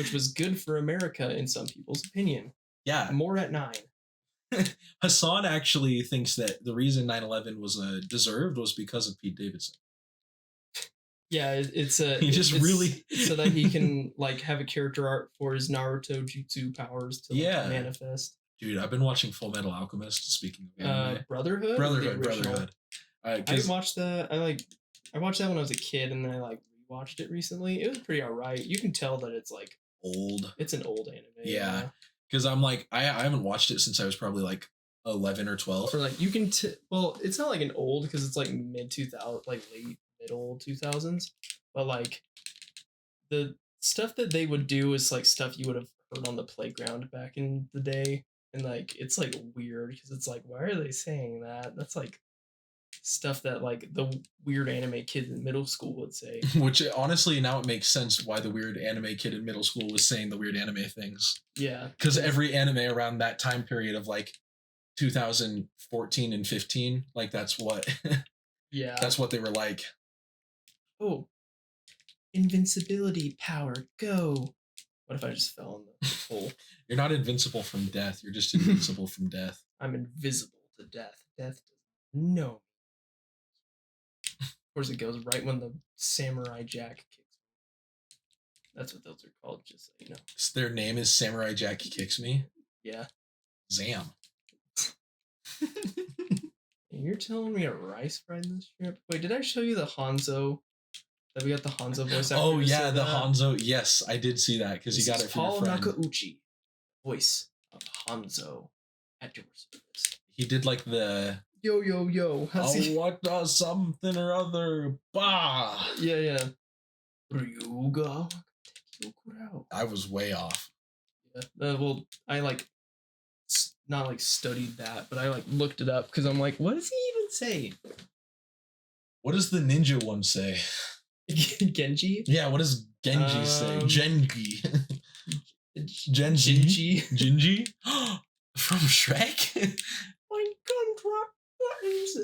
which was good for America in some people's opinion. Yeah. More at 9. Hassan actually thinks that the reason 9/11 was deserved was because of Pete Davidson. Yeah, it's so that he can like have a character arc for his Naruto jutsu powers to manifest. Dude, I've been watching Full Metal Alchemist. Speaking of anime, Brotherhood. I watched that. I watched that when I was a kid, and then I rewatched it recently. It was pretty alright. You can tell that it's like old. It's an old anime. Yeah, because I'm like I haven't watched it since I was probably like 11 or 12. Or like you can well, it's not like an old because it's like mid 2000, like late middle 2000s, but like the stuff that they would do is like stuff you would have heard on the playground back in the day, and like it's like weird because it's like, why are they saying that? That's like stuff that like the weird anime kid in middle school would say. Which honestly now it makes sense why the weird anime kid in middle school was saying the weird anime things. Yeah, because every anime around that time period of like 2014 and 15, like that's what that's what they were like. Oh, invincibility power, go. What if I just fell in the hole? You're not invincible from death, you're just invincible from death. I'm invisible to death. Death doesn't know. Of course it goes right when the Samurai Jack kicks me. That's what those are called, just so you know. Their name is Samurai Jack Kicks Me? Yeah. Zam. You're telling me a rice fried in this shrimp? Wait, did I show you the Hanzo? That we got the Hanzo voice actor. Oh yeah, the Hanzo. Yes, I did see that because you got it from Paul your friend. Nakauchi, voice of Hanzo, at your service. He did like the yo. What does something or other? Bah. Yeah. Ryuga. I was way off. Yeah. Well, I not like studied that, but I like looked it up because I'm like, what does he even say? What does the ninja one say? Genji? Yeah, what does Genji say? Genji. Genji? Genji? From Shrek? My contract buttons.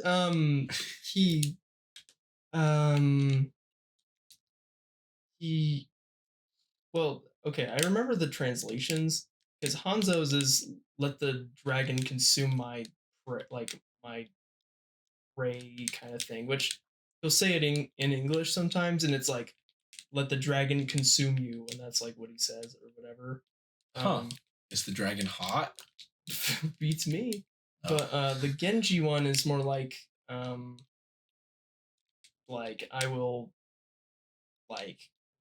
Well, okay, I remember the translations because Hanzo's is let the dragon consume my prey kind of thing, which he'll say it in English sometimes, and it's like let the dragon consume you, and that's like what he says or whatever. Is the dragon hot? Beats me. But the Genji one is more like I will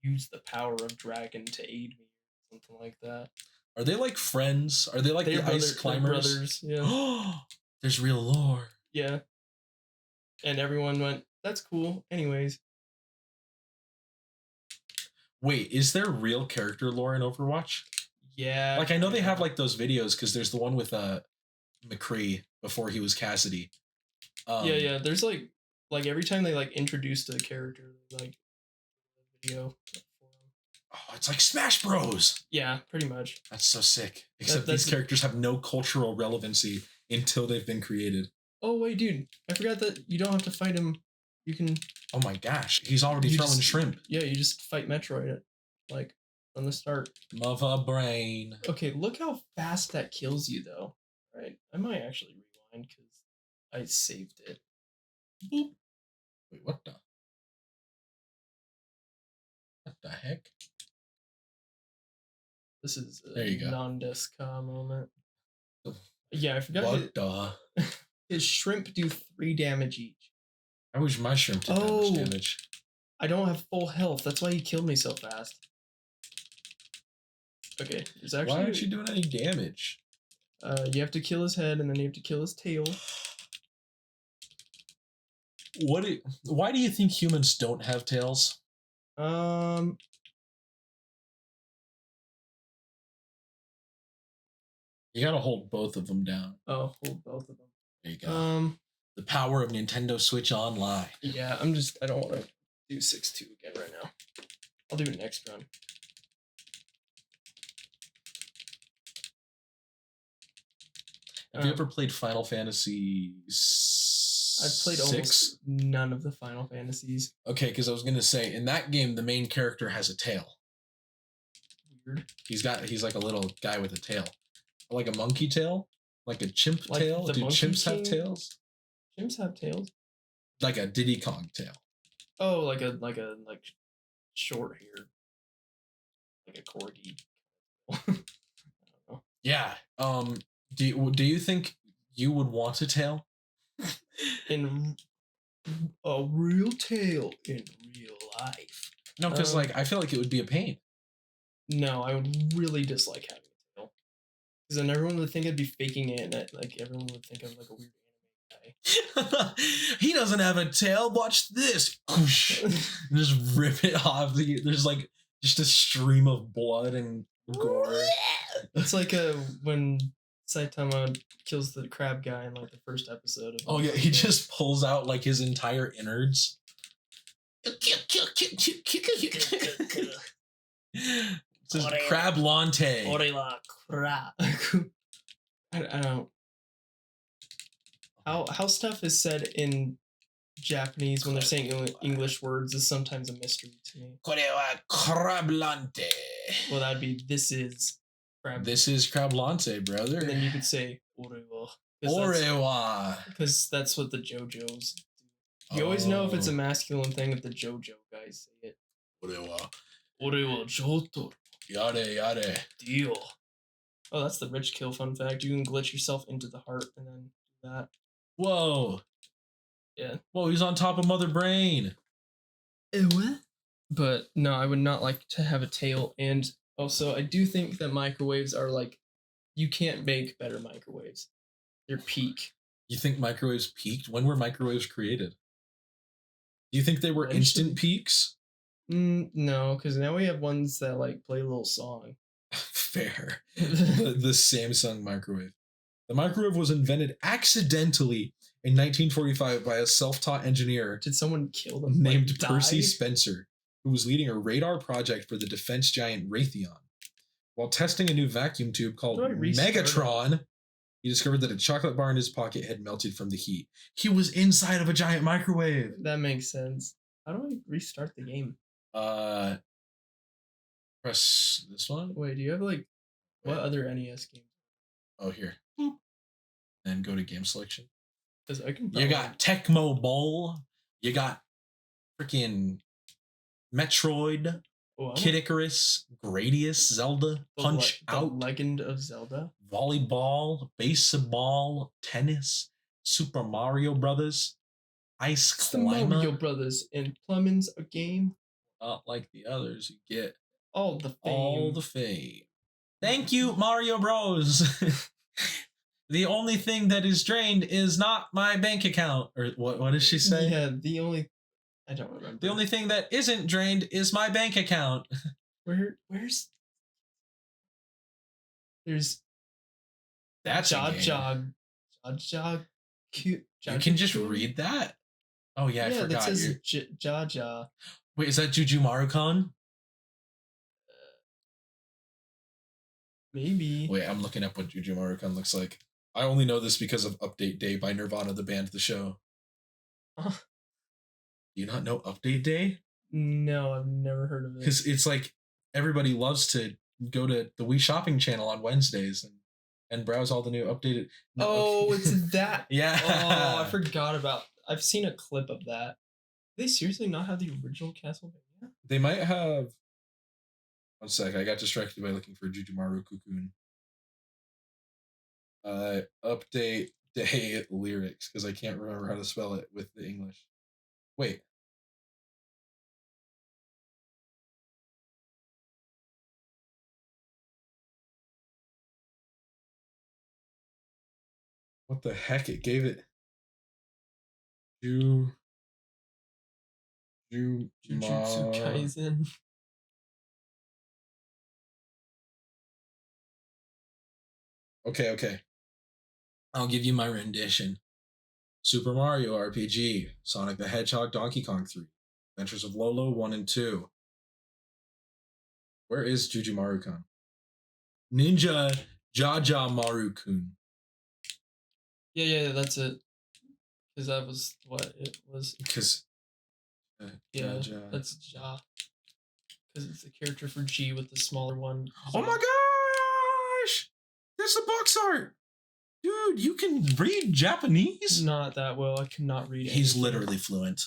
use the power of dragon to aid me, something like that. Are they like friends? Are they like the ice climbers? Brothers, yeah. There's real lore. Yeah. And everyone went, that's cool. Anyways. Wait, is there real character lore in Overwatch? Yeah. Like I know they have like those videos because there's the one with McCree before he was Cassidy. Yeah. There's like every time they like introduced a character, like video. Oh, it's like Smash Bros. Yeah, pretty much. That's so sick. Except these characters have no cultural relevancy until they've been created. Oh wait, dude! I forgot that you don't have to fight him. You can. Oh my gosh, he's already throwing shrimp. Yeah, you just fight Metroid from the start. Mother brain. Okay, look how fast that kills you, though. Right, I might actually rewind because I saved it. Boop. Wait, what the heck? This is there you go. Non-Deska moment. Yeah, I forgot. What his shrimp do 3 damage each. I wish my shrimp did that much damage. I don't have full health. That's why he killed me so fast. Okay, there's actually. Why aren't you doing any damage? You have to kill his head, and then you have to kill his tail. Why do you think humans don't have tails? You gotta hold both of them down. Oh, hold both of them. There you go. The power of Nintendo Switch Online. Yeah, I don't want to do 6-2 again right now. I'll do it next run. Have you ever played Final Fantasy I've played almost none of the Final Fantasies. Okay, because I was going to say, in that game, the main character has a tail. weird. He's like a little guy with a tail. Like a monkey tail? Like a chimp tail? Do chimps have tails? Chimps have tails? Like a Diddy Kong tail. Oh, like short hair. Like a corgi. I don't know. Yeah. Do you think you would want a tail? In a real tail in real life. No, because like I feel like it would be a pain. No, I would really dislike having a tail. Because then everyone would think I'd be faking it, and like everyone would think I'm like a weird anime guy. He doesn't have a tail. Watch this. Just rip it off. There's like just a stream of blood and gore. It's like when Saitama kills the crab guy in like the first episode of. Oh yeah, he just pulls out like his entire innards. This is crab lante. I don't. How stuff is said in Japanese when they're saying English words is sometimes a mystery to me. Crab lante. Well, that'd be this is crab. This is crab lante, brother. And then you could say orewa. Orewa. Because that's what the JoJos do. You always know if it's a masculine thing if the JoJo guys say it. Orewa. Orewa Jotaro. Yare. Deal. Oh, that's the rich kill fun fact. You can glitch yourself into the heart and then do that. Whoa. Yeah. Whoa, he's on top of Mother Brain. What? But no, I would not like to have a tail. And also, I do think that microwaves are like, you can't make better microwaves. They're peak. You think microwaves peaked? When were microwaves created? Do you think they were instant peaks? No, because now we have ones that like play a little song. Fair. The Samsung microwave. The microwave was invented accidentally in 1945 by a self-taught engineer. Did someone kill them? Named Percy Spencer, who was leading a radar project for the defense giant Raytheon. While testing a new vacuum tube called Megatron, he discovered that a chocolate bar in his pocket had melted from the heat. He was inside of a giant microwave. That makes sense. How do I restart the game? Press this one. Wait, do you have like what other NES games? Oh, here. Boop. Then go to game selection. Because I can. You got Tecmo Bowl. You got freaking Metroid, Kid Icarus, Gradius, Zelda, Punch Out, The Legend of Zelda, volleyball, baseball, tennis, Super Mario Brothers, Ice Climber, Mario Brothers, and Plumbing's a game. Not like the others, you get all the fame. All the fame. Thank you, Mario Bros. The only thing that is drained is not my bank account. Or what does she say? Yeah, I don't remember. The only thing that isn't drained is my bank account. There's that's Jog. You can just read that? Oh yeah, I forgot. That says Jaja. Wait, is that Juju Marukan? Maybe. Wait, I'm looking up what Juju Marukan looks like. I only know this because of Update Day by Nirvana, the band, the show. Do you not know Update Day? No, I've never heard of it. Because it's like everybody loves to go to the Wii Shopping channel on Wednesdays and browse all the new updated. It's that. Yeah. Oh, I forgot about. I've seen a clip of that. Do they seriously not have the original Castlevania? They might have. One sec, I got distracted by looking for Jujumaru Cocoon. Update Day lyrics, because I can't remember how to spell it with the English. Wait. What the heck? It gave it. Jujutsu Kaisen. Okay. I'll give you my rendition. Super Mario RPG, Sonic the Hedgehog, Donkey Kong 3, Adventures of Lolo 1 and 2. Where is Juju Marukan? Ninja Jaja Maru-kun. Yeah, that's it. Because that was what it was. Because That's Ja. Because it's a character for G with the smaller one. Oh my gosh! There's a box art! Dude, you can read Japanese? Not that well. I cannot read it. He's literally fluent.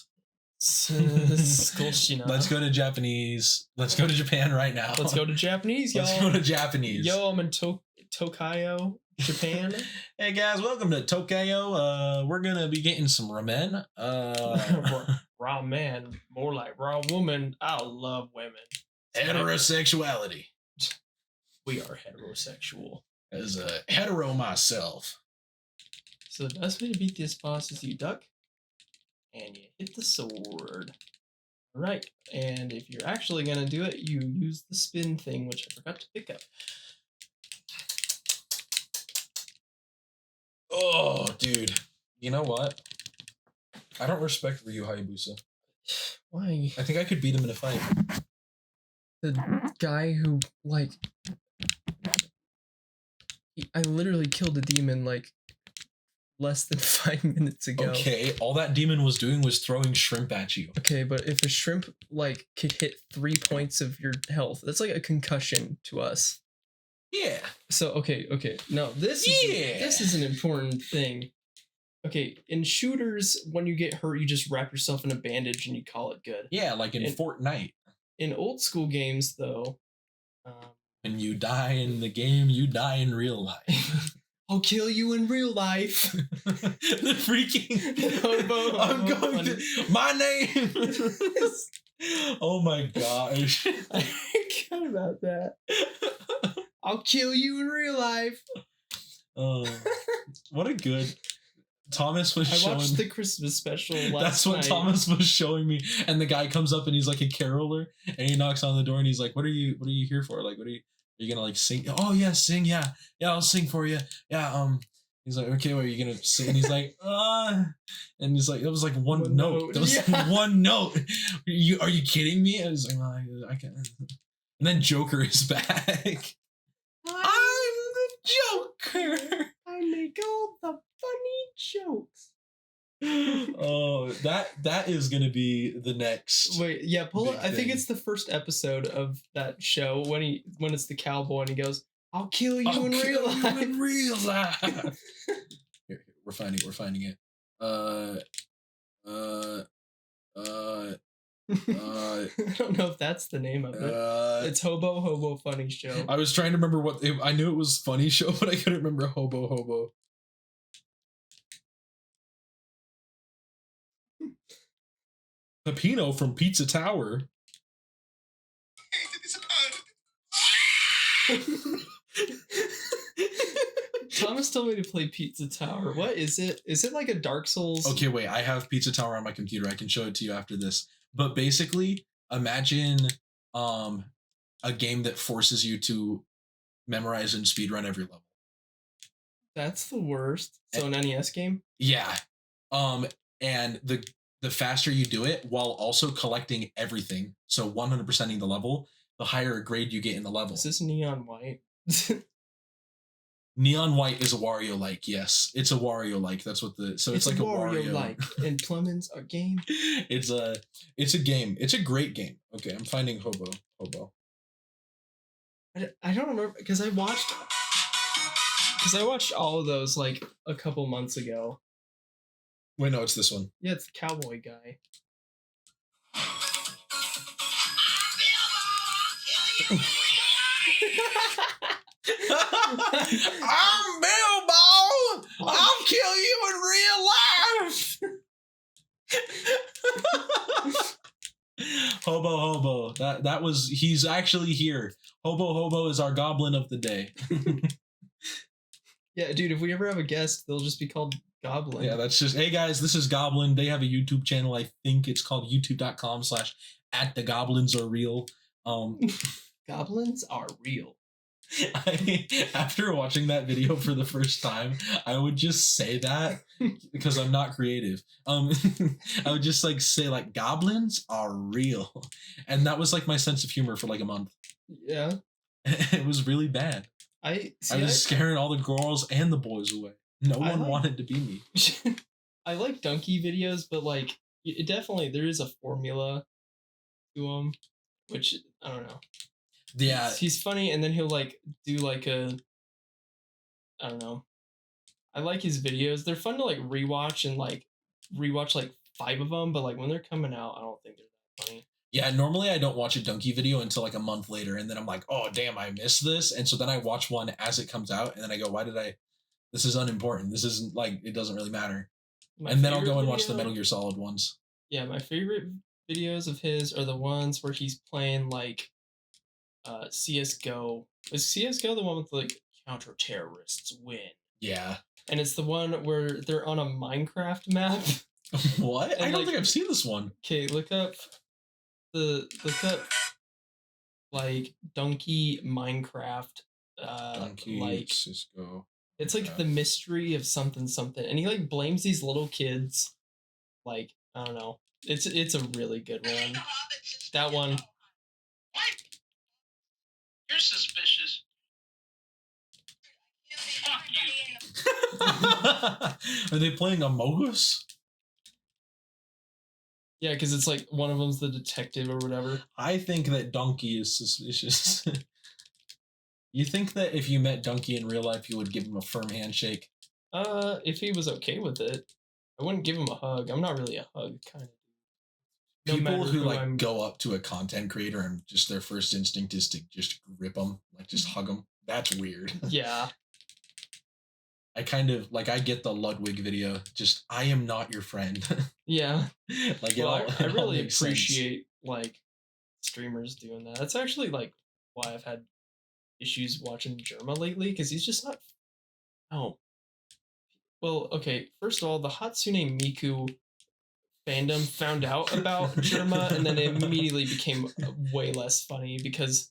Let's go to Japanese. Let's go to Japan right now. Let's go to Japanese, y'all. Let's go to Japanese. Yo, I'm in Tokyo, Japan. Hey guys, welcome to Tokyo. We're gonna be getting some ramen. Raw man, more like raw woman. I love women. Heterosexuality. We are heterosexual. As a hetero myself. So the best way to beat this boss is you duck and you hit the sword. Alright, and if you're actually gonna do it, you use the spin thing, which I forgot to pick up. Oh, dude. You know what? I don't respect Ryu Hayabusa. Why? I think I could beat him in a fight. The guy who, like... I literally killed a demon, like, less than 5 minutes ago. Okay, all that demon was doing was throwing shrimp at you. Okay, but if a shrimp, like, could hit 3 points of your health, that's like a concussion to us. Yeah. So, okay. Now, this is an important thing. Okay, in shooters, when you get hurt, you just wrap yourself in a bandage and you call it good. Yeah, like in Fortnite. In old school games, though... when you die in the game, you die in real life. I'll kill you in real life. The freaking hobo. I'm going to... My name! Oh my gosh. I forgot about that. I'll kill you in real life. Oh, what a good... Thomas was showing... I watched the Christmas special last night. That's what Thomas was showing me. And the guy comes up and he's like a caroler. And he knocks on the door and he's like, what are you here for? Like, are you gonna like sing? Oh yeah, sing, yeah. Yeah, I'll sing for you. Yeah, he's like, okay, what are you gonna sing? And he's like, and he's like, it was like one note. That was like one note. Are you kidding me? And he's like, well, I can't. And then Joker is back. I'm the Joker. I make all the funny jokes. Oh, that is gonna be the next. Wait, yeah, pull it. I think it's the first episode of that show when it's the cowboy and he goes, "I'll kill you in real life." In real life. Here, we're finding it. I don't know if that's the name of it. It's Hobo Funny Show. I was trying to remember I knew it was Funny Show, but I couldn't remember Hobo. Peppino from Pizza Tower. Thomas told me to play Pizza Tower. What is it? Is it like a Dark Souls? Okay, wait. I have Pizza Tower on my computer. I can show it to you after this. But basically, imagine a game that forces you to memorize and speedrun every level. That's the worst. So an NES game? Yeah. And the faster you do it while also collecting everything, so 100%ing the level, the higher grade you get in the level. Is this Neon White? Neon White is a Wario-like, yes. It's a Wario-like. That's what it's like a Wario-like. And Plumbin's a game. It's a game. It's a great game. Okay, I'm finding Hobo. I don't remember because I watched all of those like a couple months ago. Wait, no, it's this one. Yeah, it's the cowboy guy. I'm Bilbo! I'll kill you in real life! Hobo. That was... He's actually here. Hobo is our goblin of the day. Yeah, dude, if we ever have a guest, they'll just be called Goblin. Yeah, that's just... Hey, guys, this is Goblin. They have a YouTube channel. I think it's called youtube.com/@thegoblinsArereal. Goblins are real. After watching that video for the first time, I would just say that because I'm not creative. I would just like say like goblins are real, and that was like my sense of humor for like a month. Yeah, it was really bad. I was scaring all the girls and the boys away. No one wanted to be me. I like donkey videos, but like it definitely there is a formula to them. which I don't know. Yeah, he's funny, and then he'll like do like I don't know. I like his videos. They're fun to like rewatch and like rewatch like 5 of them, but like when they're coming out, I don't think they're that funny. Yeah, normally I don't watch a Donkey video until like a month later, and then I'm like, oh damn, I missed this, and so then I watch one as it comes out, and then I go, why did I? This is unimportant. This isn't like it doesn't really matter. And then I'll go and watch the Metal Gear Solid ones. Yeah, my favorite videos of his are the ones where he's playing like CS:GO. Is CS:GO the one with like counter terrorists win? Yeah. And it's the one where they're on a Minecraft map. What? I don't think I've seen this one. Okay, look up like Donkey Minecraft. Donkey like Cisco. It's like the mystery of something, and he like blames these little kids. Like I don't know. It's a really good one. That one. What? You're suspicious. Are they playing Among Us? Yeah, because it's like one of them's the detective or whatever. I think that Donkey is suspicious. You think that if you met Donkey in real life, you would give him a firm handshake? If he was okay with it, I wouldn't give him a hug. I'm not really a hug kind of dude. People who like go up to a content creator and just their first instinct is to just grip them, like just hug them. That's weird. Yeah. I kind of like I get the Ludwig video. Just I am not your friend. Yeah. Like well, I really appreciate like streamers doing that. That's actually like why I've had issues watching Germa lately, because he's just not. Oh. Well, okay. First of all, the Hatsune Miku fandom found out about Germa, and then it immediately became way less funny because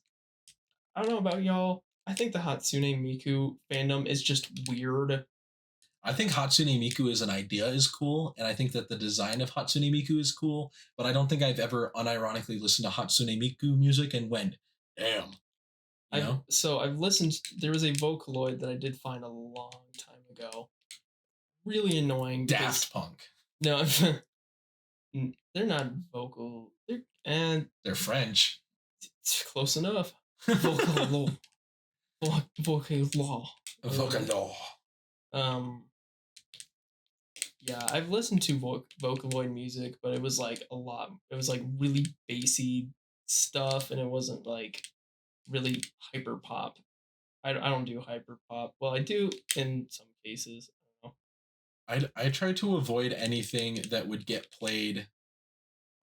I don't know about y'all. I think the Hatsune Miku fandom is just weird. I think Hatsune Miku as an idea is cool, and I think that the design of Hatsune Miku is cool, but I don't think I've ever unironically listened to Hatsune Miku music and went, damn. You know? So I've listened, there was a Vocaloid that I did find a long time ago. Really annoying. Daft Punk. No, they're not vocal. They're French. It's close enough. Vocalo. Vocalo. Yeah, I've listened to Vocaloid music, but it was like a lot. It was like really bassy stuff, and it wasn't like really hyper pop. I don't do hyper pop. Well, I do in some cases. I don't know. I try to avoid anything that would get played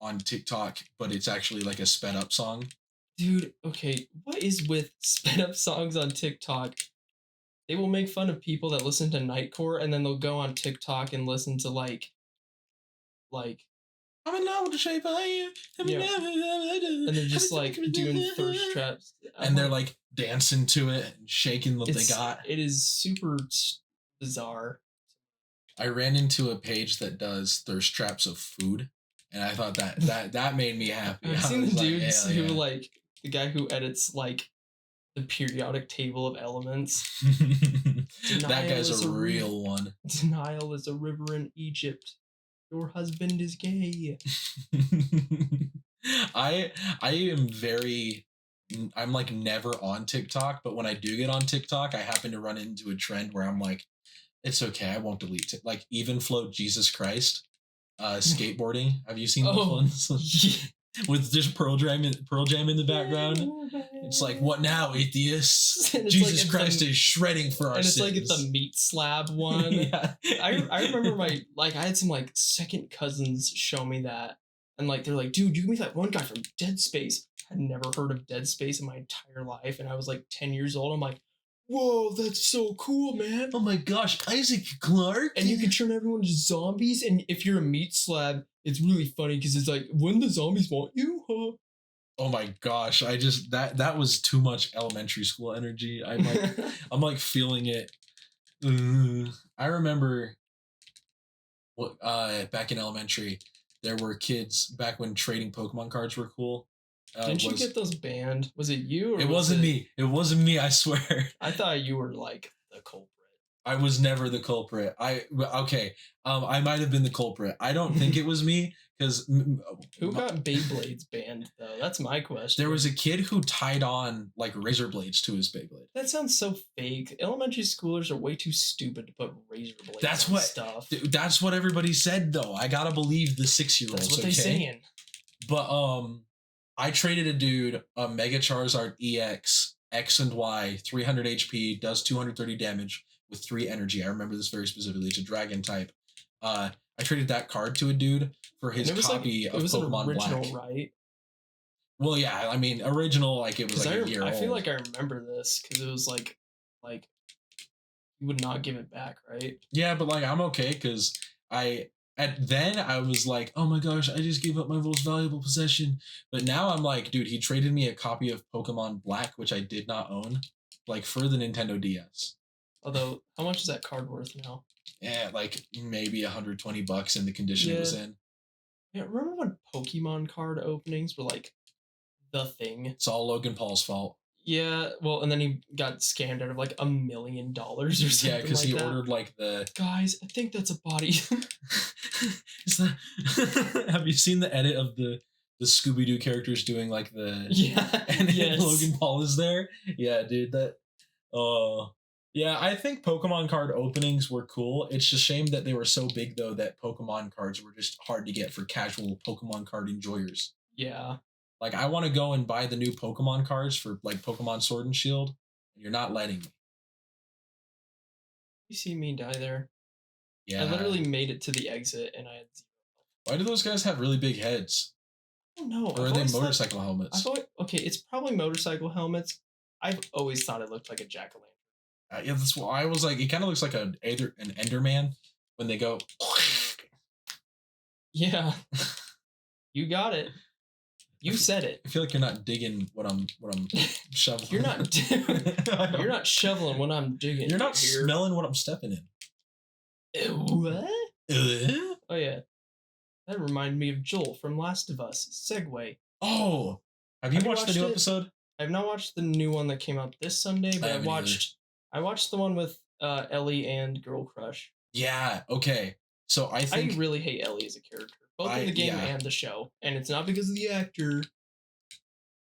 on TikTok, but it's actually like a sped up song. Dude, okay, what is with sped up songs on TikTok? They will make fun of people that listen to Nightcore, and then they'll go on TikTok and listen to like I'm in love with the shape of you. Yeah. And they're just like doing thirst traps. And they're like dancing to it and shaking what they got. It is super bizarre. I ran into a page that does thirst traps of food, and I thought that made me happy. I've seen the dudes who like the guy who edits like the periodic table of elements. That guy's a real one. Denial is a river in Egypt. Your husband is gay. I am I'm like never on TikTok, but when I do get on TikTok, I happen to run into a trend where I'm like, it's okay, I won't delete it. Like Even Flow Jesus Christ, skateboarding. Have you seen those ones? With just Pearl Jam in the background. It's like, what now, atheists? Jesus Christ is shredding for our sins. And it's like the meat slab one. Yeah. I remember I had some like second cousins show me that. And like, they're like, dude, you can be that one guy from Dead Space. I'd never heard of Dead Space in my entire life. And I was like 10 years old. I'm like, whoa, that's so cool, man. Oh my gosh, Isaac Clarke. And you can turn everyone into zombies. And if you're a meat slab, it's really funny because it's like, when the zombies want you, huh? Oh my gosh, I just that was too much elementary school energy. I'm like feeling it. I remember back in elementary, there were kids back when trading Pokemon cards were cool. Didn't you get those banned? Was it you? Or it wasn't me. It wasn't me, I swear. I thought you were like the culprit. I was never the culprit. I might have been the culprit. I don't think it was me because who got Beyblades banned though? That's my question. There was a kid who tied on like razor blades to his Beyblade. That sounds so fake. Elementary schoolers are way too stupid to put razor blades on stuff. That's what everybody said though. I gotta believe the 6-year-olds. That's what they're saying. But I traded a dude a Mega Charizard EX X and Y 300 HP, does 230 damage with 3 energy. I remember this very specifically. It's a dragon type. I traded that card to a dude for his copy of Pokemon original, Black. Right? Well, yeah, I mean, original, like it was like a year old. I feel like I remember this because it was like you would not give it back, right? Yeah, but like I'm okay because I was like, oh my gosh, I just gave up my most valuable possession. But now I'm like, dude, he traded me a copy of Pokemon Black, which I did not own, like for the Nintendo DS. Although, how much is that card worth now? Yeah, like maybe $120 in the condition it was in. Yeah, remember when Pokemon card openings were like the thing? It's all Logan Paul's fault. Yeah, well, and then he got scammed out of like $1 million or something. Yeah, because he ordered like the guys. I think that's a body. Have you seen the edit of the Scooby Doo characters doing like the and yes. Logan Paul is there? Yeah, dude. That yeah, I think Pokemon card openings were cool. It's a shame that they were so big though that Pokemon cards were just hard to get for casual Pokemon card enjoyers. Yeah. Like, I want to go and buy the new Pokemon cards for, like, Pokemon Sword and Shield, and you're not letting me. You see me die there. Yeah. I literally made it to the exit, and I had 0. Why do those guys have really big heads? I don't know. Or are they motorcycle helmets? Okay, it's probably motorcycle helmets. I've always thought it looked like a jack-o'-lantern. Yeah, that's why I was like, it kind of looks like an Enderman when they go... Yeah. You got it. You said it. I feel like you're not digging what I'm shoveling. You're not shoveling what I'm digging. You're not smelling what I'm stepping in. What? Oh yeah. That reminded me of Joel from Last of Us. Segway. Oh, have you watched the new episode? I've not watched the new one that came out this Sunday, but I watched the one with Ellie and Girl Crush. Yeah. Okay. So I really hate Ellie as a character. Both in the game and the show. And it's not because of the actor.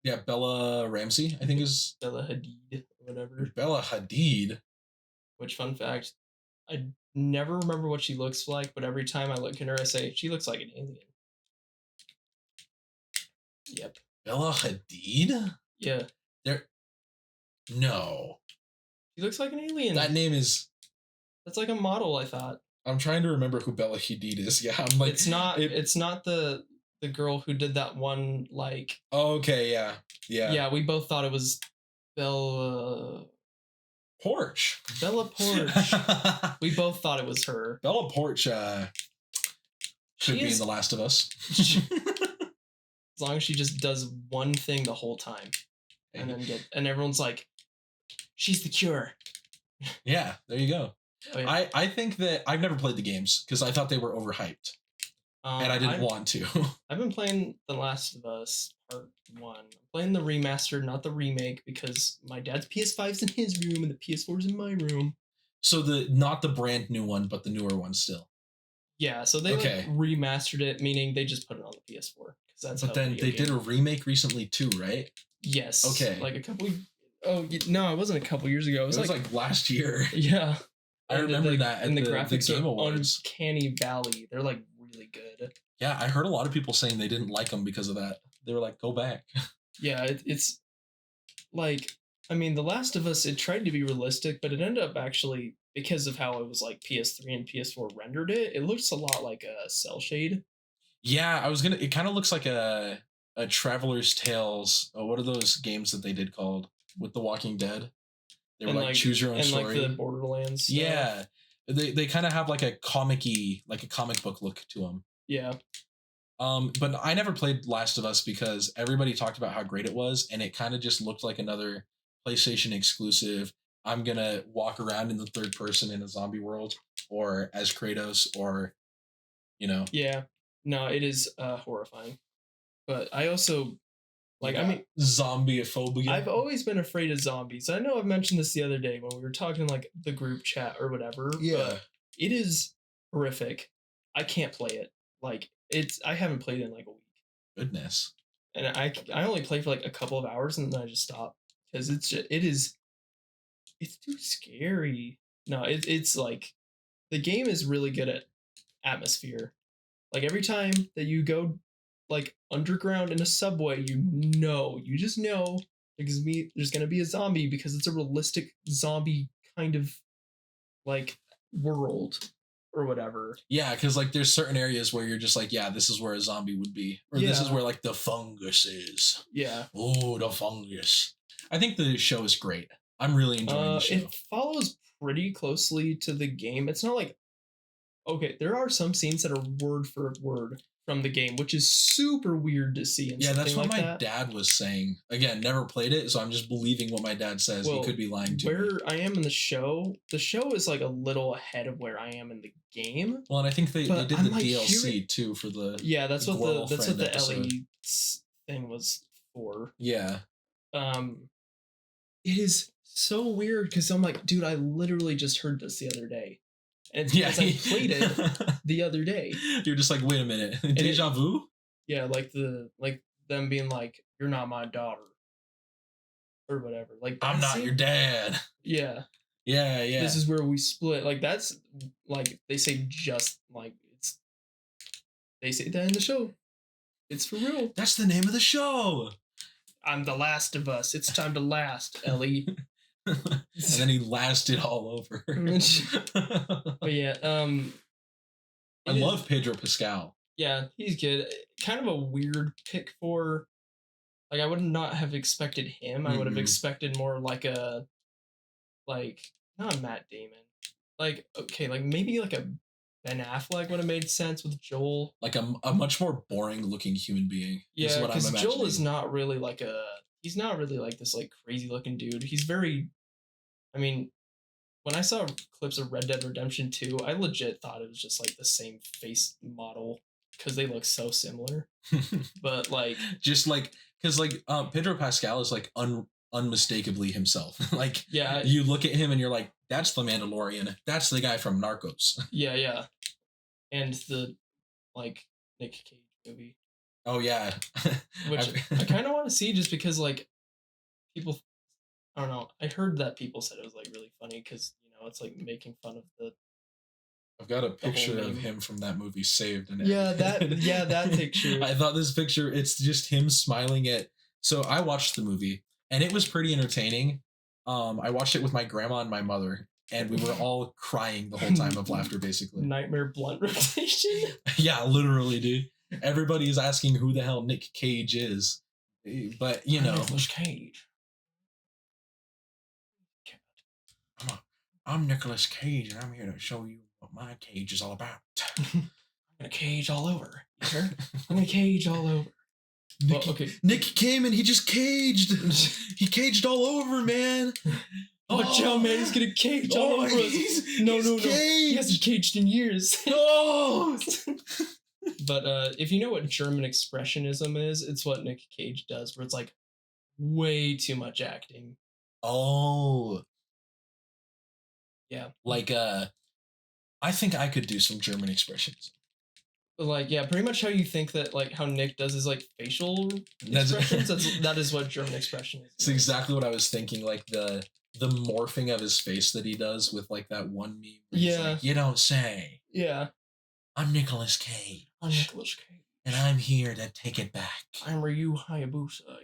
Yeah, Bella Ramsey, I think is... Bella Hadid, or whatever. Bella Hadid? Which, fun fact, I never remember what she looks like, but every time I look at her, I say, she looks like an alien. Yep. Bella Hadid? Yeah. No. She looks like an alien. That name is... That's like a model, I thought. I'm trying to remember who Bella Hadid is. Yeah, I'm like... It's not the girl who did that one, like... Oh, okay, yeah. Yeah, we both thought it was Bella... Porch. Bella Porch. We both thought it was her. Bella Porch should be in The Last of Us. As long as she just does one thing the whole time. And then and everyone's like, she's the cure. Yeah, there you go. Oh, yeah. I think that I've never played the games because I thought they were overhyped. And I didn't want to. I've been playing The Last of Us Part 1. I'm playing the remaster, not the remake, because my dad's PS5's in his room and the PS4's in my room. So not the brand new one, but the newer one still. Yeah, so they remastered it, meaning they just put it on the PS4. But then they did a remake recently too, right? Yes. Okay. Like a couple... Oh, no, it wasn't a couple years ago. It was like last year. Yeah. I remember that at the graphics Game Awards. Uncanny Valley. They're like really good. Yeah, I heard a lot of people saying they didn't like them because of that. They were like, go back. Yeah, it's like, I mean, The Last of Us, it tried to be realistic, but it ended up actually, because of how it was like PS3 and PS4 rendered it looks a lot like a cell shade. Yeah, it kind of looks like a Traveler's Tales. Oh, what are those games that they did called with The Walking Dead? They were like choose your own story. And like the Borderlands stuff. Yeah. They kind of have like a comic book look to them. Yeah. But I never played Last of Us because everybody talked about how great it was, and it kind of just looked like another PlayStation exclusive. I'm gonna walk around in the third person in a zombie world, or as Kratos, or Yeah. No, it is horrifying. But I also zombie-phobia. I've always been afraid of zombies. I know I've mentioned this the other day when we were talking like the group chat or whatever. Yeah. But it is horrific. I can't play it. Like, I haven't played in like a week. Goodness. And I only play for like a couple of hours and then I just stop because it's too scary. No, it's like the game is really good at atmosphere. Like every time that you go like underground in a subway, you just know there's gonna be a zombie because it's a realistic zombie kind of like world or whatever. Yeah, because like there's certain areas where you're just like, yeah, this is where a zombie would be, or this is where like the fungus is. Yeah. Oh, the fungus. I think the show is great. I'm really enjoying the show. It follows pretty closely to the game. It's not like okay, there are some scenes that are word for word from the game, which is super weird to see. Yeah, that's what my dad was saying. Again, never played it, so I'm just believing what my dad says. He could be lying to me. Where I am in the show is like a little ahead of where I am in the game. Well, and I think they did the DLC too for the that's what the Ellie thing was for. Yeah. It is so weird because I'm like, dude, I literally just heard this the other day. And it's because I played it the other day. You're just like, wait a minute, deja vu? Yeah, like them being like, "You're not my daughter," or whatever. Like, I'm not your dad. Yeah. Yeah. This is where we split. Like that's like they say just like it's. They say that in the show. It's for real. That's the name of the show. I'm the last of us. It's time to last, Ellie. And then he lasted all over. But yeah, I love Pedro Pascal. Yeah, he's good. Kind of a weird pick for, like, I would not have expected him. I would have expected more like not Matt Damon. Like, okay, like maybe like a Ben Affleck would have made sense with Joel. Like a much more boring looking human being. Yeah, because Joel is not really like he's not really like this like crazy looking dude. He's very, I mean, when I saw clips of Red Dead Redemption 2, I legit thought it was just like the same face model because they look so similar. But like, just like, because like Pedro Pascal is like unmistakably himself. Like, yeah, you look at him and you're like, that's the Mandalorian. That's the guy from Narcos. Yeah. And the like Nick Cage movie. Oh yeah. Which I kind of want to see just because like people, I don't know. I heard that people said it was like really funny because it's like making fun of the. I've got a picture of him from that movie saved and that picture. I thought this picture, it's just him smiling at. So I watched the movie and it was pretty entertaining. I watched it with my grandma and my mother, and we were all crying the whole time of laughter, basically. Nightmare blunt rotation. Yeah, literally, dude. Everybody is asking who the hell Nick Cage is, but I'm Nicolas Cage. I'm Nicolas Cage, and I'm here to show you what my cage is all about. I'm gonna cage all over. You sure? I'm gonna cage all over. Nick came and he just caged. He caged all over, man. Watch out, man. He's gonna cage all over us. No. He hasn't caged in years. No. But if you know what German expressionism is, it's what Nick Cage does, where it's like way too much acting. Oh. Yeah. Like, I think I could do some German expressions. Like, yeah, pretty much how you think that, like, how Nick does his, like, facial expressions. That is what German expression is. It's exactly what I was thinking, like, the morphing of his face that he does with, like, that one meme. Yeah. Like, you don't say. Yeah. I'm Nicolas Cage. And I'm here to take it back. I'm Ryu Hayabusa.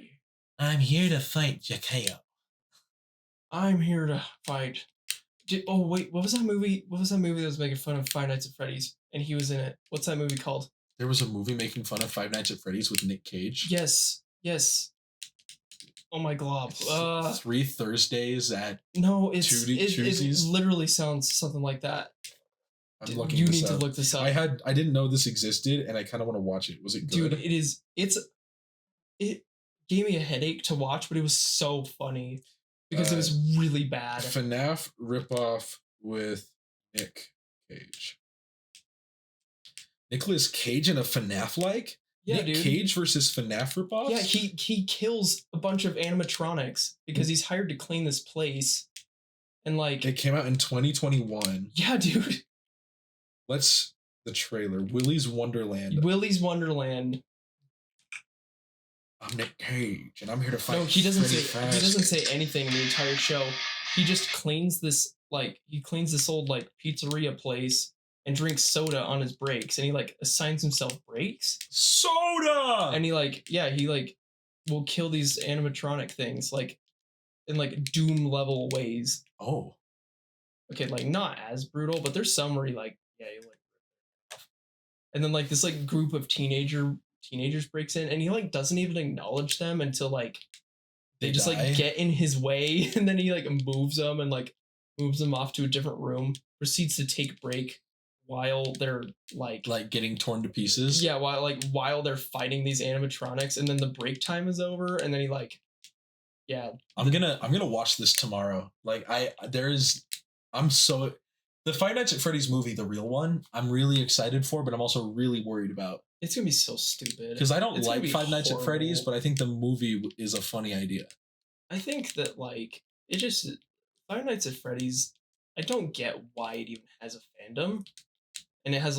I'm here to fight Jakeo. I'm here to fight... Oh, wait, what was that movie? What was that movie that was making fun of Five Nights at Freddy's? And he was in it. What's that movie called? There was a movie making fun of Five Nights at Freddy's with Nick Cage? Yes. Oh my glob. 3 Thursdays at No, it literally sounds something like that. I'm looking You this need up. to look this up. I didn't know this existed, and I kind of want to watch it. Was it good? Dude, it gave me a headache to watch, but it was so funny because it was really bad. FNAF ripoff with Nick Cage. Nicolas Cage in a FNAF-like? Yeah, Nick dude. Cage versus FNAF ripoffs? Yeah, he kills a bunch of animatronics because he's hired to clean this place. And like... It came out in 2021. Yeah, dude. Let's The trailer. Willy's Wonderland. Willy's Wonderland. I'm Nick Cage, and I'm here to fight. No, he doesn't Freddy say. Fazbear. He doesn't say anything in the entire show. He just cleans this old like pizzeria place and drinks soda on his breaks, and he like assigns himself breaks. Soda. And he will kill these animatronic things like in like Doom level ways. Oh. Okay, like not as brutal, but there's some where he like and then like this like group of teenagers breaks in, and he like doesn't even acknowledge them until like they just die? like get in his way, and then he like moves them off to a different room, proceeds to take break while they're like getting torn to pieces. Yeah, while they're fighting these animatronics, and then the break time is over, and then he like I'm gonna watch this tomorrow. The Five Nights at Freddy's movie, the real one, I'm really excited for, but I'm also really worried about. It's gonna be so stupid. Because I don't like Five Nights at Freddy's, but I think the movie is a funny idea. I think that Five Nights at Freddy's, I don't get why it even has a fandom, and it has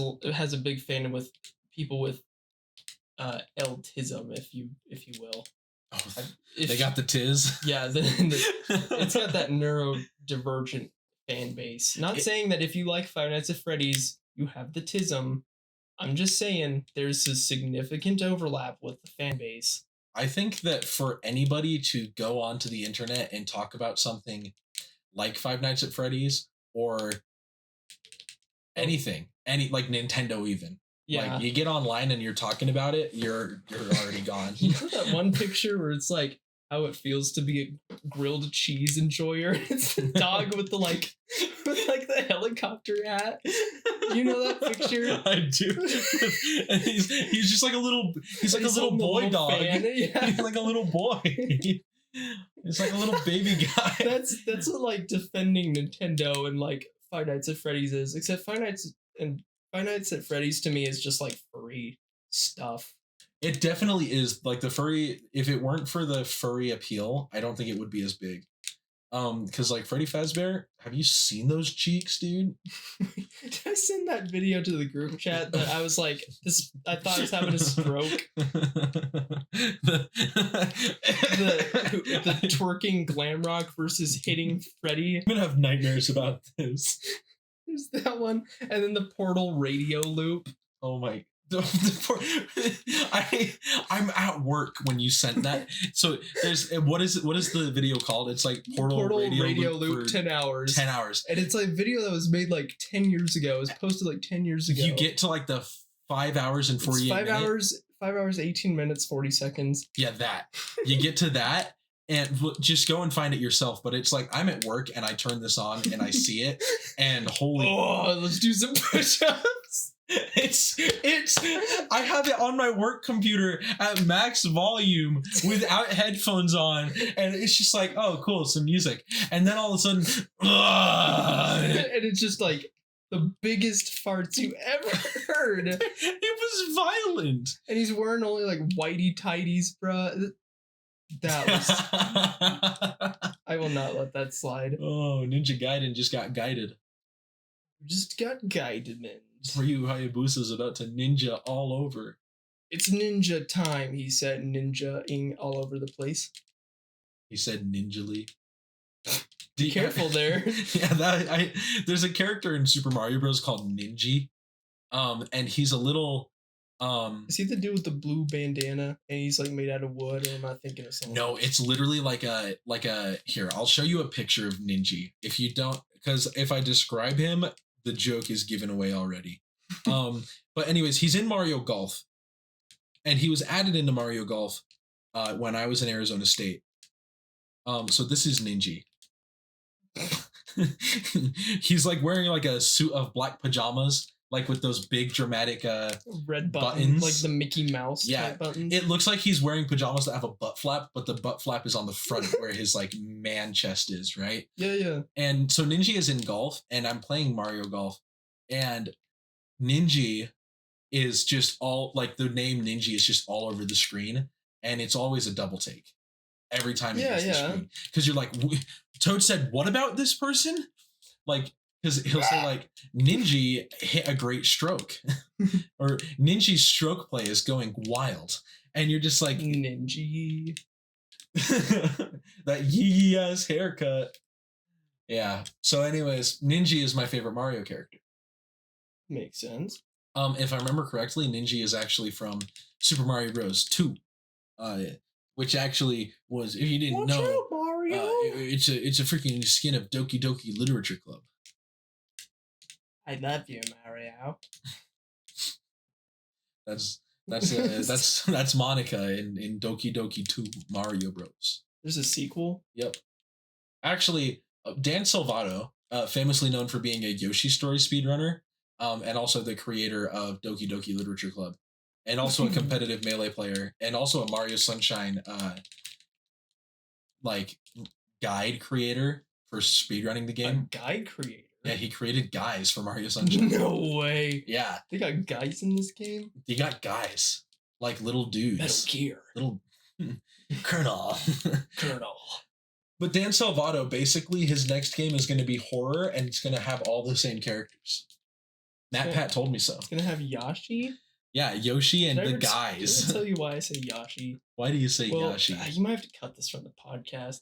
a big fandom with people with autism, if you will. Oh, they got the tiz. Yeah, it's got that neurodivergent fan base. Not saying that if you like Five Nights at Freddy's, you have the tism. I'm just saying there's a significant overlap with the fan base. I think that for anybody to go onto the internet and talk about something like Five Nights at Freddy's or anything, like Nintendo even. Yeah. Like you get online and you're talking about it, you're already gone. You know that one picture where it's like how it feels to be a grilled cheese enjoyer? It's the dog with the the helicopter hat. You know that picture? I do. And he's just like a little boy dog. Yeah. He's like a little boy. He's like a little baby guy. That's what like defending Nintendo and like Five Nights at Freddy's is. Except Five Nights at Freddy's to me is just like furry stuff. It definitely is. Like the furry, if it weren't for the furry appeal, I don't think it would be as big. Because like Freddy Fazbear, have you seen those cheeks, dude? Did I send that video to the group chat that I was like, I thought I was having a stroke? the twerking glam rock versus hitting Freddy. I'm gonna have nightmares about this. There's that one, and then the Portal radio loop. Oh my! I'm at work when you sent that. So there's what is the video called? It's like Portal radio loop 10 hours. 10 hours. And it's like a video that was made like 10 years ago. It was posted like 10 years ago. You get to like the 5 hours and 48 minutes. 5 hours, 18 minutes, 40 seconds. Yeah, that. You get to that. And just go and find it yourself. But it's like I'm at work and I turn this on and I see it and let's do some push-ups. It's I have it on my work computer at max volume without headphones on, and it's just like, oh cool, some music, and then all of a sudden and it's just like the biggest farts you ever heard. It was violent. And he's wearing only like whitey tighties, bruh. That was I will not let that slide. Oh, Ninja Gaiden just got guided. Just got guided, man. Ryu Hayabusa's about to ninja all over. It's ninja time, he said, ninja-ing all over the place. He said ninjally. Be careful there. Yeah, there's a character in Super Mario Bros. Called Ninji. And he's a little is he the dude with the blue bandana and he's like made out of wood, or am I thinking of something? No, it's literally like a here, I'll show you a picture of Ninji. If you don't, because if I describe him, the joke is given away already. But anyways, he's in Mario Golf. And he was added into Mario Golf when I was in Arizona State. So this is Ninji. He's like wearing like a suit of black pajamas, like with those big dramatic red buttons, like the Mickey Mouse type buttons. It looks like he's wearing pajamas that have a butt flap, but the butt flap is on the front where his like man chest is, right? Yeah. And so Ninji is in golf, and I'm playing Mario Golf, and Ninji is just all like the name Ninji is just all over the screen, and it's always a double take every time it hits the screen, because you're like, Toad said, what about this person? Like because he'll say like Ninja hit a great stroke, or Ninja's stroke play is going wild, and you're just like Ninja. that yee ass haircut. Yeah. So, anyways, Ninja is my favorite Mario character. Makes sense. If I remember correctly, Ninja is actually from Super Mario Bros. 2, which actually was, if you didn't know, out, Mario. it's a freaking skin of Doki Doki Literature Club. I love you, Mario. That's Monica in Doki Doki 2 Mario Bros. There's a sequel. Yep. Actually, Dan Salvato, famously known for being a Yoshi Story speedrunner, and also the creator of Doki Doki Literature Club, and also a competitive Melee player, and also a Mario Sunshine like guide creator for speedrunning the game. A guide creator? Yeah, he created guys for Mario Sunshine. No way. Yeah. They got guys in this game? They got guys. Like little dudes. Metal Gear. Little Colonel. Colonel. But Dan Salvato, basically, his next game is going to be horror, and it's going to have all the same characters. Pat told me so. It's going to have Yoshi? Yeah, Yoshi and the guys. Did I tell you why I say Yoshi? Why do you say Yoshi? You might have to cut this from the podcast.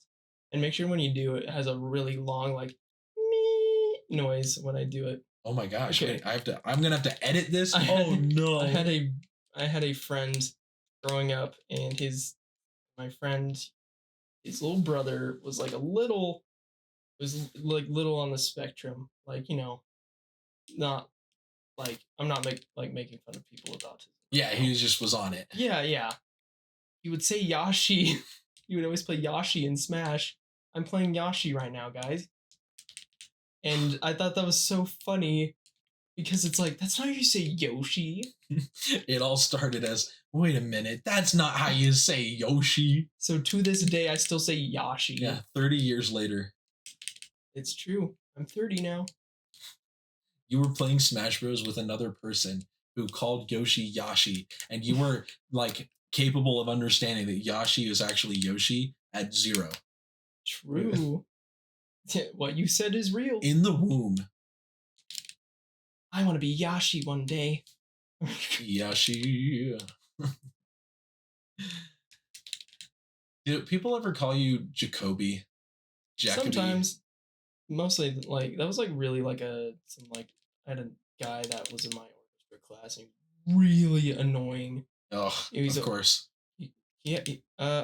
And make sure when you do it has a really long, like, me noise when I do it. Oh my gosh. Okay. Wait, I'm going to have to edit this? No. I had a friend growing up, and my friend, his little brother was like little on the spectrum. Like, you know, not like, I'm not making fun of people with autism. Yeah, he was on it. Yeah. He would say Yoshi. He would always play Yoshi in Smash. I'm playing Yoshi right now, guys. And I thought that was so funny because it's like, that's not how you say Yoshi. It all started as, wait a minute, that's not how you say Yoshi. So to this day, I still say Yoshi. Yeah, 30 years later. It's true. I'm 30 now. You were playing Smash Bros. With another person who called Yoshi Yashi, and you were like capable of understanding that Yashi is actually Yoshi at 0. True. What you said is real. In the womb. I want to be Yashi one day. Yashi. Do people ever call you Jacoby? Sometimes. Mostly, like, that was like really like I had a guy that was in my orchestra class, and he was really annoying. Oh, of course. Yeah.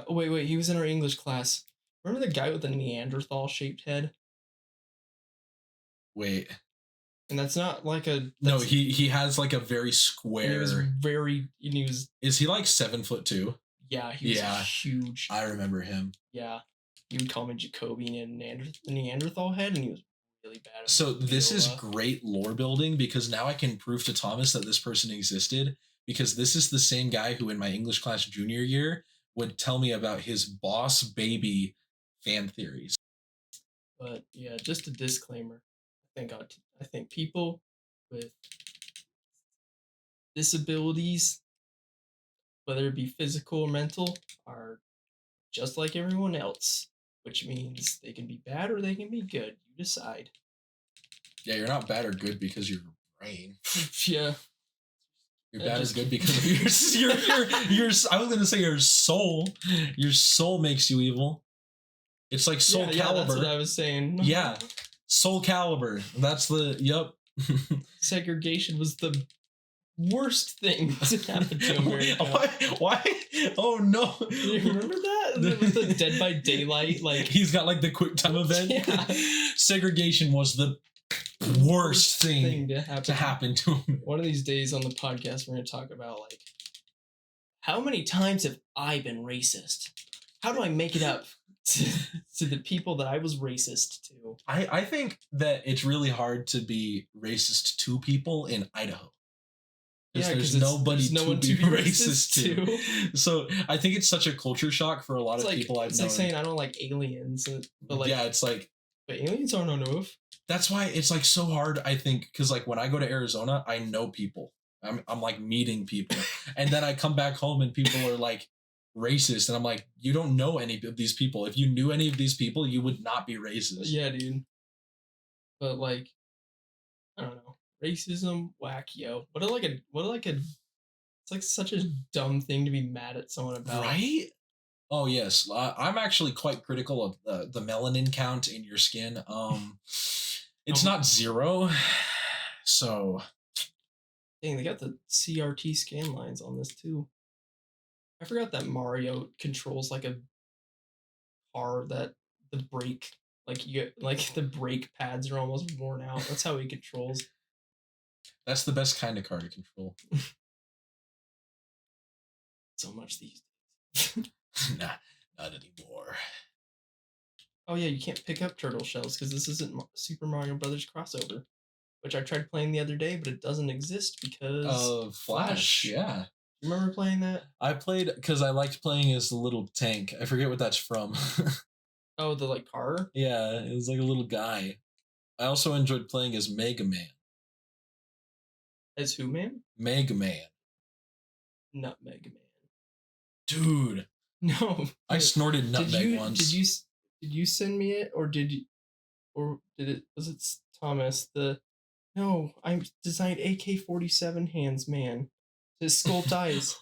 Wait. He was in our English class. Remember the guy with the Neanderthal-shaped head? Wait. And that's not like a... No, he has like a very square... He was... Is he like 7'2"? Yeah, he was huge. I remember him. Yeah. You would call him Jacoby and Neanderthal head, and he was really bad. So this is great lore building, because now I can prove to Thomas that this person existed, because this is the same guy who in my English class junior year would tell me about his boss baby fan theories. But yeah, just a disclaimer. I think people with disabilities, whether it be physical or mental, are just like everyone else, which means they can be bad or they can be good. You decide. Yeah, you're not bad or good because you're brain. Yeah. You're bad or good because of your I was gonna say your soul. Your soul makes you evil. It's like Soul Calibur. Yeah, that's what I was saying. Yeah. Soul Calibur. That's the Segregation was the worst thing to happen to America. Why? Oh no! You remember that? With the Dead by Daylight, like he's got like the quick time event. Yeah. Segregation was the worst thing to happen to him. One of these days on the podcast, we're going to talk about like, how many times have I been racist? How do I make it up to the people that I was racist to? I think that it's really hard to be racist to people in Idaho. Yeah, there's nobody to be racist to. So I think it's such a culture shock for a lot of people I've known. It's like saying I don't like aliens, but like, yeah, it's like, but aliens aren't enough. That's why it's like so hard, I think, because like when I go to Arizona, I know people. I'm like meeting people, and then I come back home and people are like racist, and I'm like, you don't know any of these people. If you knew any of these people, you would not be racist. Yeah, dude. But like, I don't know. Racism, whack, yo. It's like such a dumb thing to be mad at someone about. Right? Oh yes, I'm actually quite critical of the melanin count in your skin. It's not 0, so. Dang, they got the CRT scan lines on this too. I forgot that Mario controls like a car that the brake, like you get, like the brake pads are almost worn out. That's how he controls. That's the best kind of car to control. So much these days. Nah, not anymore. Oh yeah, you can't pick up turtle shells because this isn't Super Mario Brothers crossover, which I tried playing the other day, but it doesn't exist because of Flash. Yeah. You remember playing that? I played because I liked playing as the little tank. I forget what that's from. Oh, the like car? Yeah, it was like a little guy. I also enjoyed playing as Mega Man. As who, man? Mega Man. Not Mega Man. Dude. No. I snorted nutmeg once. Did you send me it or did it was it Thomas? No, I designed AK-47 hands, man. To sculpt eyes.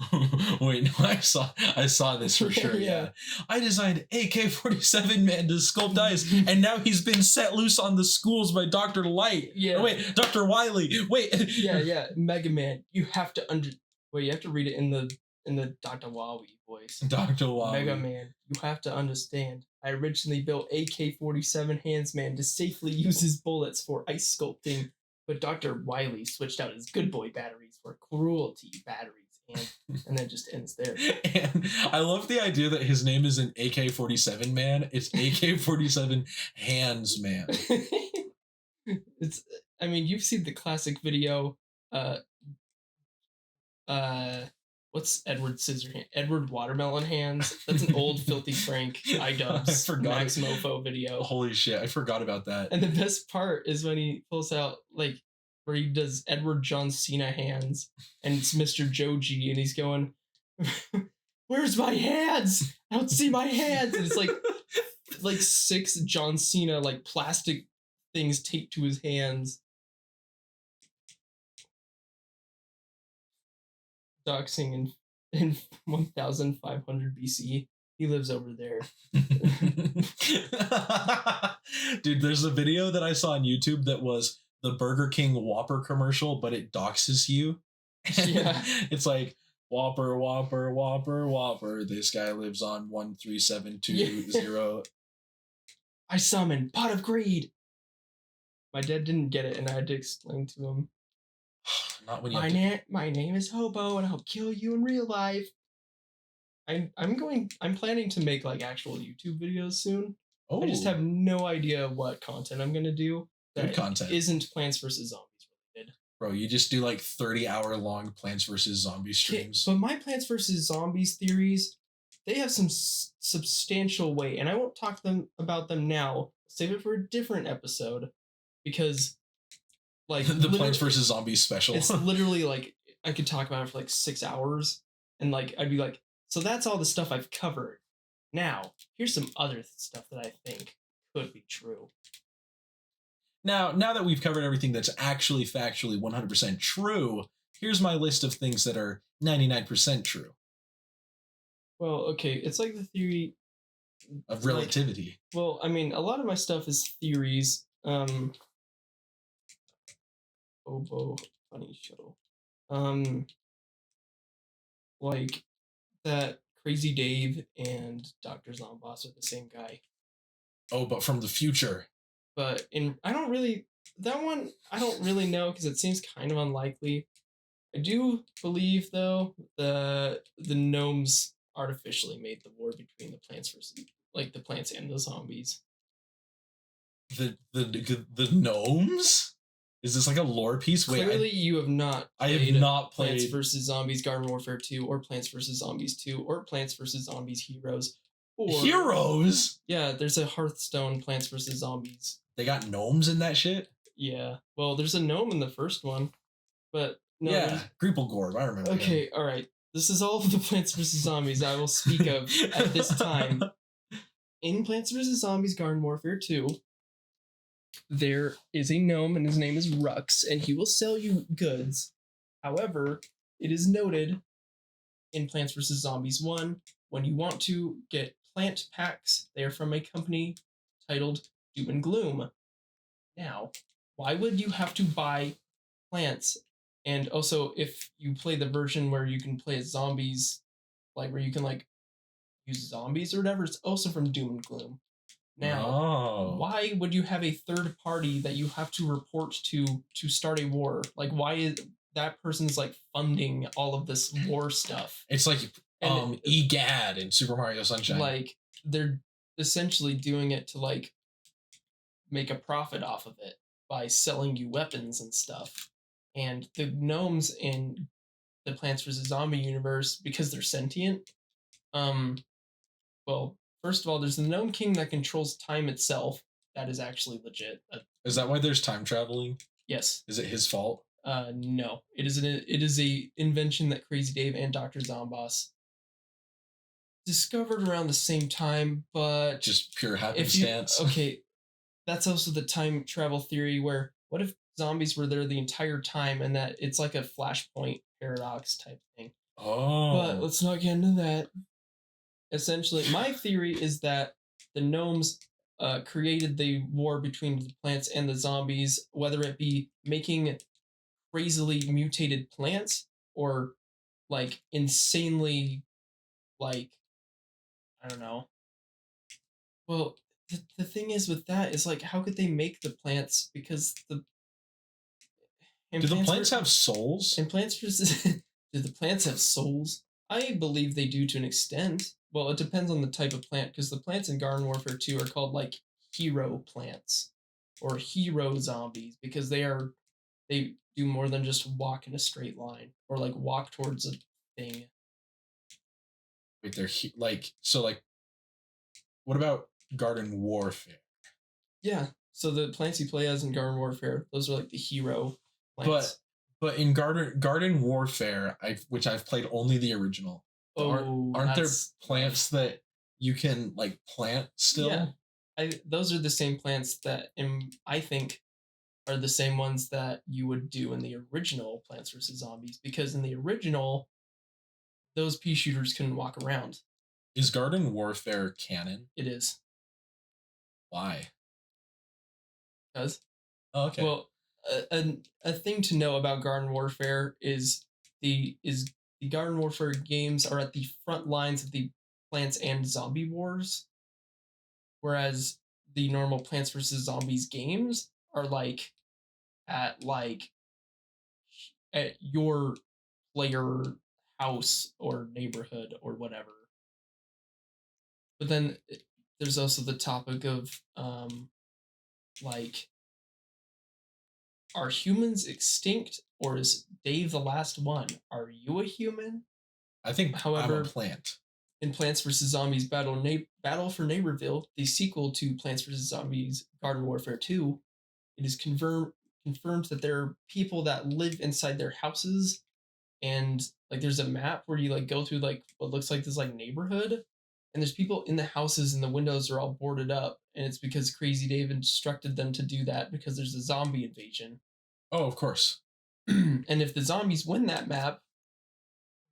Wait, no, I saw this for sure. Yeah. I designed AK-47 man to sculpt eyes, and now he's been set loose on the schools by Dr. Light. Yeah. Or wait, Dr. Wily. Wait. Yeah. Mega Man. You have to you have to read it in the Dr. Wily voice. Dr. Wily. Mega Man, you have to understand. I originally built AK-47 hands man to safely use his bullets for ice sculpting, but Dr. Wily switched out his good boy batteries for cruelty batteries, and then just ends there. And I love the idea that his name isn't AK-47 man; it's AK-47 hands man. I mean, you've seen the classic video. What's Edward Scissorhands? Edward Watermelon Hands. That's an old Filthy Frank iDubbbz Max Mofo video. Holy shit, I forgot about that. And the best part is when he pulls out, like, where he does Edward John Cena hands, and it's Mr. Joji, and he's going, where's my hands? I don't see my hands. And it's like 6 John Cena, like, plastic things taped to his hands. Doxing in 1500 BC. He lives over there. Dude, there's a video that I saw on YouTube that was the Burger King Whopper commercial, but it doxes you. Yeah. It's like, Whopper, Whopper, Whopper, Whopper. This guy lives on 13720. I summon Pot of Greed. My dad didn't get it, and I had to explain to him. Not when you my name is Hobo, and I'll kill you in real life. I'm planning to make like actual YouTube videos soon. Oh. I just have no idea what content I'm gonna do. Good content isn't Plants vs. Zombies related. Bro, you just do like 30-hour-long Plants vs. Zombies streams. But my Plants vs. Zombies theories, they have some substantial weight, and I won't talk about them now. Save it for a different episode, because like the Plants vs. Zombies special. It's literally like I could talk about it for like 6 hours, and like I'd be like, so that's all the stuff I've covered. Now, here's some other stuff that I think could be true. Now that we've covered everything that's actually factually 100% true, here's my list of things that are 99% true. Well, okay, it's like the theory of relativity. Like, well, I mean, a lot of my stuff is theories. Obo funny show. Like that Crazy Dave and Dr. Zomboss are the same guy. Oh, but from the future. But I don't really know because it seems kind of unlikely. I do believe though the gnomes artificially made the war between the plants versus like the plants and the zombies. The gnomes? Is this like a lore piece? Clearly, you have not. I have not played Plants vs. Zombies Garden Warfare 2, or Plants vs. Zombies 2, or Plants vs. Zombies Heroes. Or, Heroes? Yeah, there's a Hearthstone Plants vs. Zombies. They got gnomes in that shit? Yeah. Well, there's a gnome in the first one, but no. Yeah, Greeplegorb, I remember. Okay, all right. This is all of the Plants vs. Zombies I will speak of at this time. In Plants vs. Zombies Garden Warfare 2, there is a gnome and his name is Rux, and he will sell you goods. However, it is noted in Plants vs. Zombies 1, when you want to get plant packs, they are from a company titled Doom and Gloom. Now, why would you have to buy plants? And also, if you play the version where you can play as zombies, like where you can like use zombies or whatever, it's also from Doom and Gloom. Now, why would you have a third party that you have to report to start a war? Like, why is that person's like funding all of this war stuff? It's like EGAD in Super Mario Sunshine. Like, they're essentially doing it to like make a profit off of it by selling you weapons and stuff. And the gnomes in the Plants vs. Zombie universe, because they're sentient, well, first of all, there's the Gnome King that controls time itself. That is actually legit. Is that why there's time traveling? Yes. Is it his fault? No. It is a invention that Crazy Dave and Dr. Zomboss discovered around the same time, but just pure happenstance. Okay, that's also the time travel theory where what if zombies were there the entire time and that it's like a flashpoint paradox type thing. But let's not get into that. Essentially, my theory is that the gnomes created the war between the plants and the zombies, whether it be making crazily mutated plants or like insanely, like, I don't know. Well, the thing is with that is like, how could they make the plants? Because do the plants have souls? And plants do the plants have souls? I believe they do to an extent. Well, it depends on the type of plant, because the plants in Garden Warfare 2 are called like hero plants or hero zombies, because they do more than just walk in a straight line or like walk towards a thing. Wait, they're what about Garden Warfare? Yeah, so the plants you play as in Garden Warfare, those are like the hero plants. But in Garden Warfare, which I've played only the original. Aren't there plants that you can like plant still? Yeah, those are the same plants that I think are the same ones that you would do in the original Plants vs. Zombies, because in the original, those pea shooters couldn't walk around. Is Garden Warfare canon? It is. Why? Because. Oh, okay. Well, a thing to know about Garden Warfare is the Garden Warfare games are at the front lines of the Plants and Zombie Wars, whereas the normal Plants vs. Zombies games are like at your player house or neighborhood or whatever. But then there's also the topic of like, are humans extinct or is Dave the last one? Are you a human? I think, however, I'm a plant. In Plants vs. Zombies Battle for Neighborville, the sequel to Plants vs. Zombies Garden Warfare 2, it is confirmed that there are people that live inside their houses, and like there's a map where you like go through like what looks like this like neighborhood, and there's people in the houses and the windows are all boarded up, and it's because Crazy Dave instructed them to do that because there's a zombie invasion. Oh, of course. And if the zombies win that map,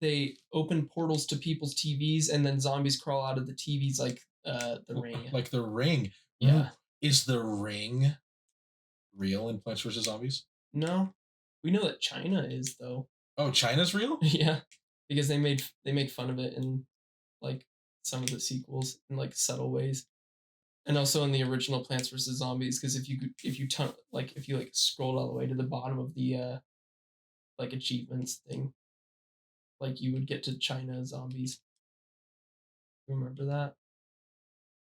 they open portals to people's TVs, and then zombies crawl out of the TVs like the Ring. Like the Ring. Yeah. Is the Ring real in Plants vs. Zombies? No. We know that China is, though. Oh, China's real? Yeah. Because they make fun of it in like some of the sequels in like subtle ways. And also in the original Plants vs. Zombies, because if you scrolled all the way to the bottom of the like achievements thing, like you would get to China zombies. Remember that?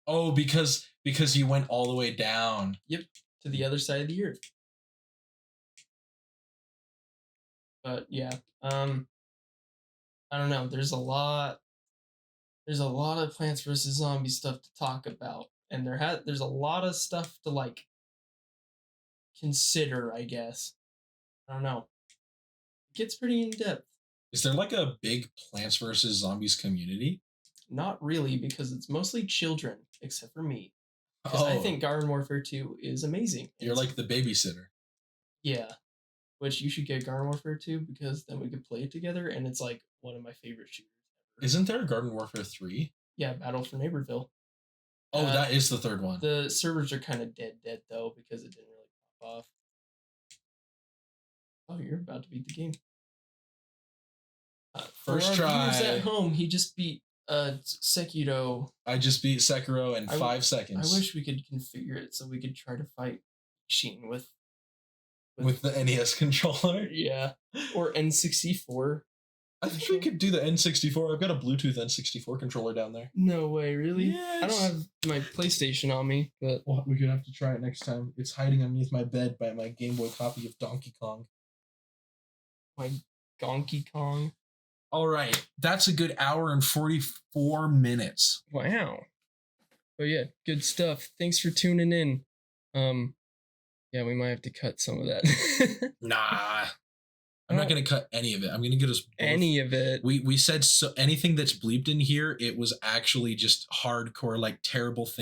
Oh, because you went all the way down. Yep, to the other side of the earth. But yeah, I don't know. There's a lot of Plants vs. Zombies stuff to talk about, and there's a lot of stuff to like consider, I guess. I don't know. It gets pretty in depth. Is there like a big Plants vs. Zombies community? Not really, because it's mostly children, except for me. Because I think Garden Warfare 2 is amazing. You're like the babysitter. Yeah. Which you should get Garden Warfare 2 because then we could play it together, and it's like one of my favorite shooters ever. Isn't there a Garden Warfare 3? Yeah, Battle for Neighborville. Oh, that is the third one. The servers are kind of dead though because it didn't really pop off. Oh, you're about to beat the game. First try. At home, he just beat Sekiro. I just beat Sekiro in 5 seconds. I wish we could configure it so we could try to fight Sheen with the NES controller. Yeah, or N64. I think we could do the N64. I've got a Bluetooth N64 controller down there. No way, really? Yes. I don't have my PlayStation on me, but well, we could have to try it next time. It's hiding underneath my bed by my Game Boy copy of Donkey Kong. My Donkey Kong. All right, that's a good hour and 44 minutes. Wow. But yeah, good stuff. Thanks for tuning in. Yeah, we might have to cut some of that. Nah. I'm not going to cut any of it. I'm going to get us both. Any of it. We said so anything that's bleeped in here, it was actually just hardcore, like terrible things